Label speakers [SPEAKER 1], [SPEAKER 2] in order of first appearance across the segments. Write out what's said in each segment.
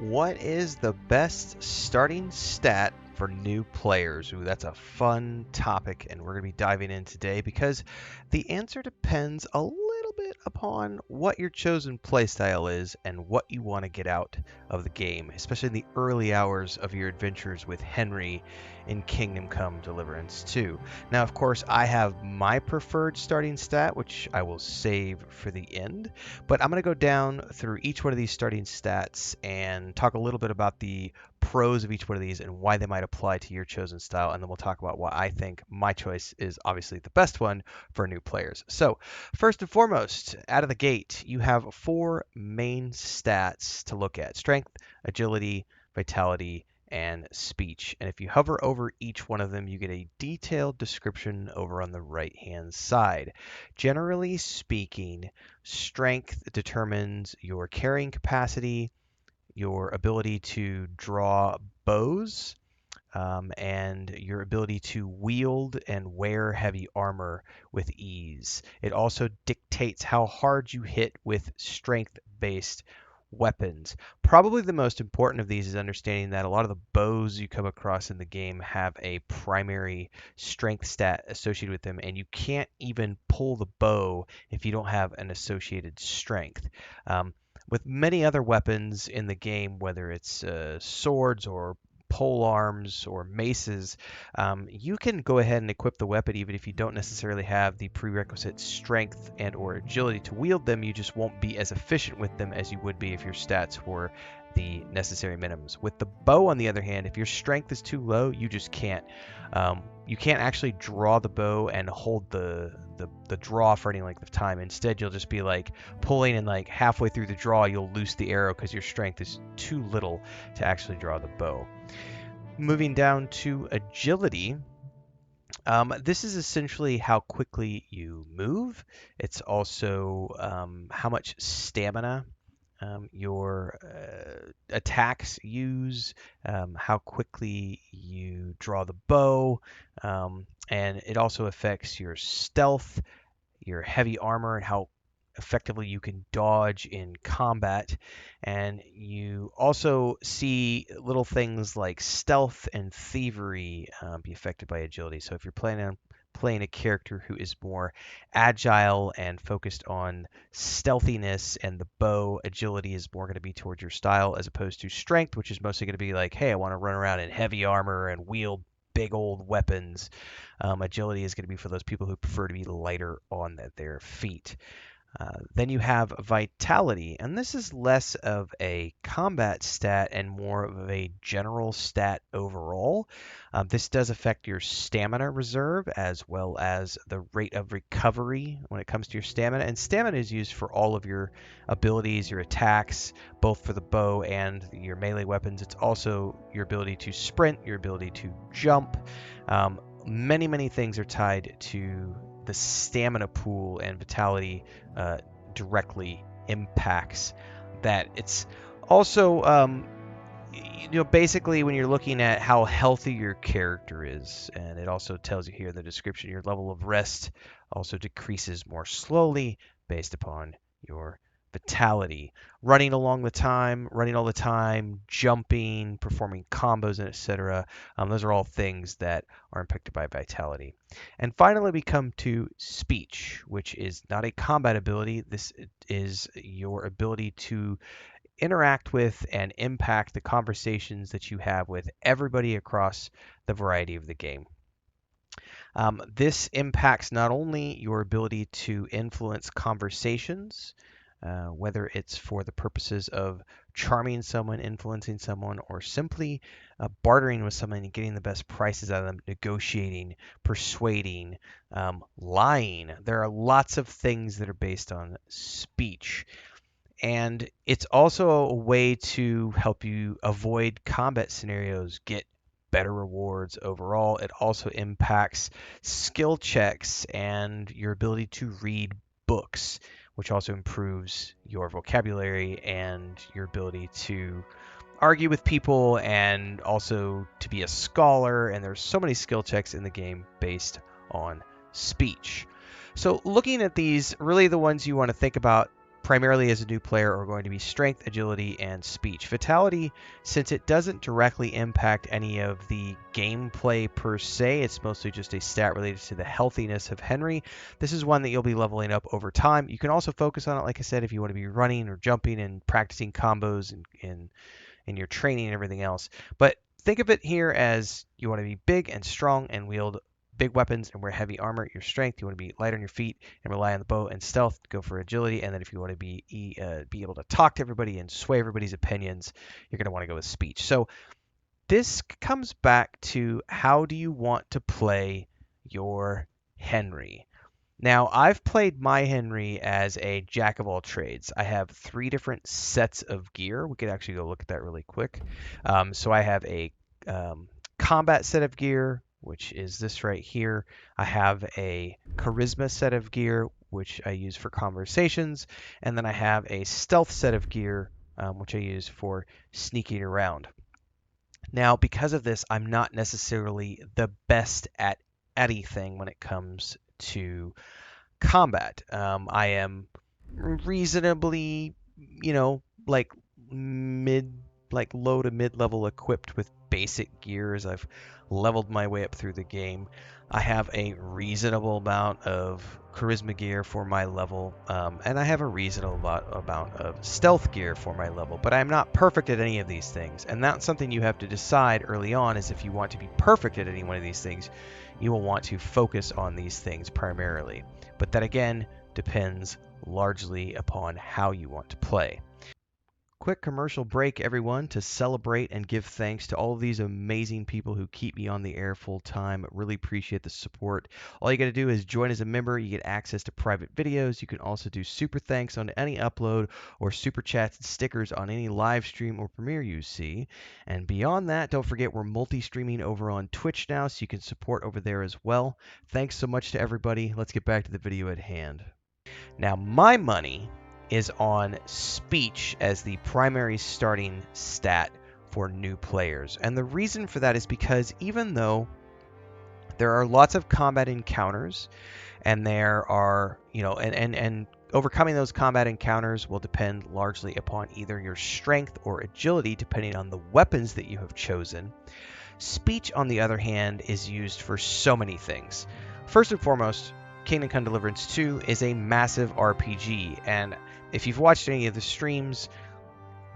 [SPEAKER 1] What is the best starting stat for new players? Ooh, that's a fun topic, and we're going to be diving in today because the answer depends a little bit upon what your chosen playstyle is and what you want to get out of the game, especially in the early hours of your adventures with Henry in Kingdom Come Deliverance 2. Now, of course, I have my preferred starting stat, which I will save for the end. But I'm going to go down through each one of these starting stats and talk a little bit about the pros of each one of these and why they might apply to your chosen style. And then we'll talk about why I think my choice is obviously the best one for new players. So, first and foremost, out of the gate, you have four main stats to look at: strength, agility, vitality, and speech. And if you hover over each one of them, you get a detailed description over on the right hand side. Generally speaking, strength determines your carrying capacity, your ability to draw bows, and your ability to wield and wear heavy armor with ease. It also dictates how hard you hit with strength-based weapons. Probably the most important of these is understanding that a lot of the bows you come across in the game have a primary strength stat associated with them, and you can't even pull the bow if you don't have an associated strength. With many other weapons in the game, whether it's swords or pole arms or maces, you can go ahead and equip the weapon even if you don't necessarily have the prerequisite strength and or agility to wield them. You just won't be as efficient with them as you would be if your stats were the necessary minimums. With the bow, on the other hand, if your strength is too low, you just can't. You can't actually draw the bow and hold the draw for any length of time. Instead, you'll just be like pulling, and like halfway through the draw, you'll loose the arrow because your strength is too little to actually draw the bow. Moving down to agility, this is essentially how quickly you move. It's also how much stamina your attacks use, how quickly you draw the bow, and it also affects your stealth, your heavy armor, and how effectively you can dodge in combat. And you also see little things like stealth and thievery be affected by agility. So if you're planning on playing a character who is more agile and focused on stealthiness and the bow, agility is more going to be towards your style, as opposed to strength, which is mostly going to be like, hey, I want to run around in heavy armor and wield big old weapons. Agility is going to be for those people who prefer to be lighter on their feet. Then you have vitality, and this is less of a combat stat and more of a general stat overall. This does affect your stamina reserve as well as the rate of recovery when it comes to your stamina. And stamina is used for all of your abilities, your attacks, both for the bow and your melee weapons. It's also your ability to sprint, your ability to jump. Many things are tied to the stamina pool, and vitality directly impacts that. It's also, basically when you're looking at how healthy your character is, and it also tells you here in the description, your level of rest also decreases more slowly based upon your vitality. Running all the time, jumping, performing combos, and etc. Those are all things that are impacted by vitality. And finally, we come to speech, which is not a combat ability. This is your ability to interact with and impact the conversations that you have with everybody across the variety of the game. This impacts not only your ability to influence conversations, whether it's for the purposes of charming someone, influencing someone, or simply bartering with someone and getting the best prices out of them, negotiating, persuading, lying. There are lots of things that are based on speech. And it's also a way to help you avoid combat scenarios, get better rewards overall. It also impacts skill checks and your ability to read books, which also improves your vocabulary and your ability to argue with people and also to be a scholar. And there's so many skill checks in the game based on speech. So looking at these, really the ones you want to think about primarily as a new player are going to be strength, agility, and speech. Vitality, since it doesn't directly impact any of the gameplay per se, it's mostly just a stat related to the healthiness of Henry. This is one that you'll be leveling up over time. You can also focus on it, like I said, if you want to be running or jumping and practicing combos and in your training and everything else. But think of it here as you want to be big and strong and wield big weapons and wear heavy armor. Your strength, you want to be light on your feet and rely on the bow and stealth. Go for agility. And then if you want to be able to talk to everybody and sway everybody's opinions, you're going to want to go with speech. So this comes back to how do you want to play your Henry? Now, I've played my Henry as a jack of all trades. I have 3 different sets of gear. We could actually go look at that really quick. So I have a combat set of gear, which is this right here. I have a charisma set of gear, which I use for conversations. And then I have a stealth set of gear, which I use for sneaking around. Now, because of this, I'm not necessarily the best at anything when it comes to combat. I am reasonably, like low to mid level equipped with basic gears. I've leveled my way up through the game. I have a reasonable amount of charisma gear for my level, and I have a reasonable amount of stealth gear for my level, but I'm not perfect at any of these things, and that's something you have to decide early on. Is if you want to be perfect at any one of these things, you will want to focus on these things primarily. But that again depends largely upon how you want to play. Quick commercial break, everyone, to celebrate and give thanks to all of these amazing people who keep me on the air full time. Really appreciate the support. All you got to do is join as a member. You get access to private videos. You can also do super thanks on any upload or super chats and stickers on any live stream or premiere you see. And beyond that, don't forget we're multi-streaming over on Twitch now, so you can support over there as well. Thanks so much to everybody. Let's get back to the video at hand. Now, my money is on speech as the primary starting stat for new players. And the reason for that is because even though there are lots of combat encounters and there are, and overcoming those combat encounters will depend largely upon either your strength or agility, depending on the weapons that you have chosen. Speech, on the other hand, is used for so many things. First and foremost, Kingdom Come Deliverance 2 is a massive RPG, and if you've watched any of the streams,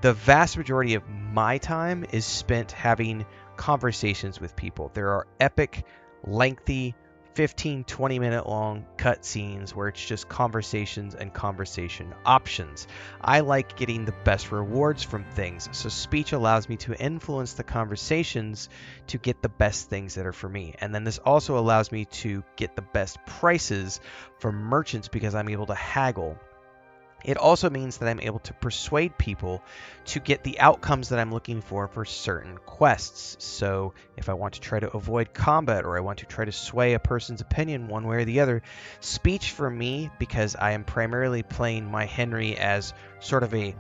[SPEAKER 1] the vast majority of my time is spent having conversations with people. There are epic, lengthy, 15-20 minute long cutscenes where it's just conversations and conversation options. I like getting the best rewards from things, so speech allows me to influence the conversations to get the best things that are for me. And then this also allows me to get the best prices from merchants because I'm able to haggle. It also means that I'm able to persuade people to get the outcomes that I'm looking for certain quests. So if I want to try to avoid combat or I want to try to sway a person's opinion one way or the other, speech for me, because I am primarily playing my Henry as sort of like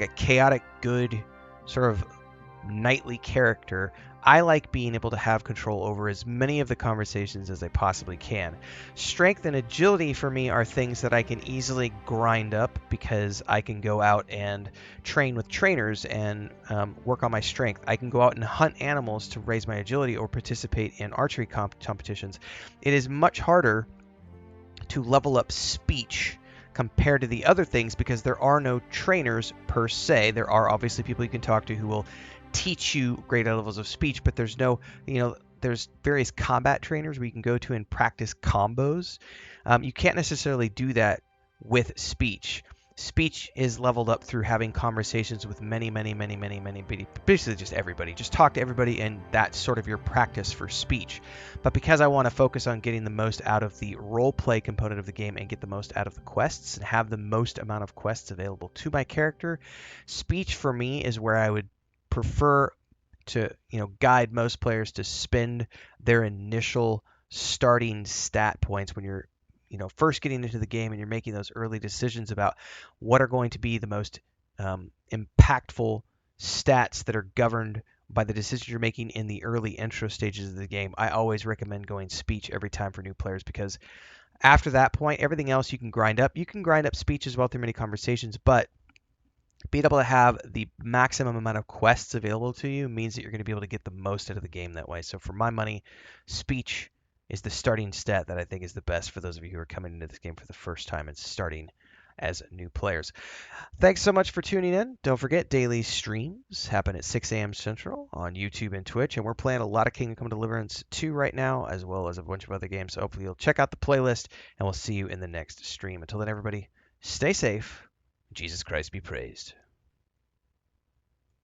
[SPEAKER 1] a chaotic good sort of knightly character, I like being able to have control over as many of the conversations as I possibly can. Strength and agility for me are things that I can easily grind up because I can go out and train with trainers and work on my strength. I can go out and hunt animals to raise my agility or participate in archery competitions. It is much harder to level up speech compared to the other things because there are no trainers per se. There are obviously people you can talk to who will teach you greater levels of speech, but there's no, there's various combat trainers where you can go to and practice combos. You can't necessarily do that with speech. Speech is leveled up through having conversations with many, basically just everybody. Just talk to everybody, and that's sort of your practice for speech. But because I want to focus on getting the most out of the role play component of the game and get the most out of the quests and have the most amount of quests available to my character, speech for me is where I would prefer to, guide most players to spend their initial starting stat points when you're first getting into the game and you're making those early decisions about what are going to be the most impactful stats that are governed by the decisions you're making in the early intro stages of the game. I always recommend going speech every time for new players because After that point, everything else you can grind up. You can grind up speech as well through many conversations, but being able to have the maximum amount of quests available to you means that you're going to be able to get the most out of the game that way. So for my money, speech is the starting stat that I think is the best for those of you who are coming into this game for the first time and starting as new players. Thanks so much for tuning in. Don't forget, daily streams happen at 6 a.m. Central on YouTube and Twitch, and we're playing a lot of Kingdom Come Deliverance 2 right now, as well as a bunch of other games. So hopefully you'll check out the playlist, and we'll see you in the next stream. Until then, everybody, stay safe. Jesus Christ be praised.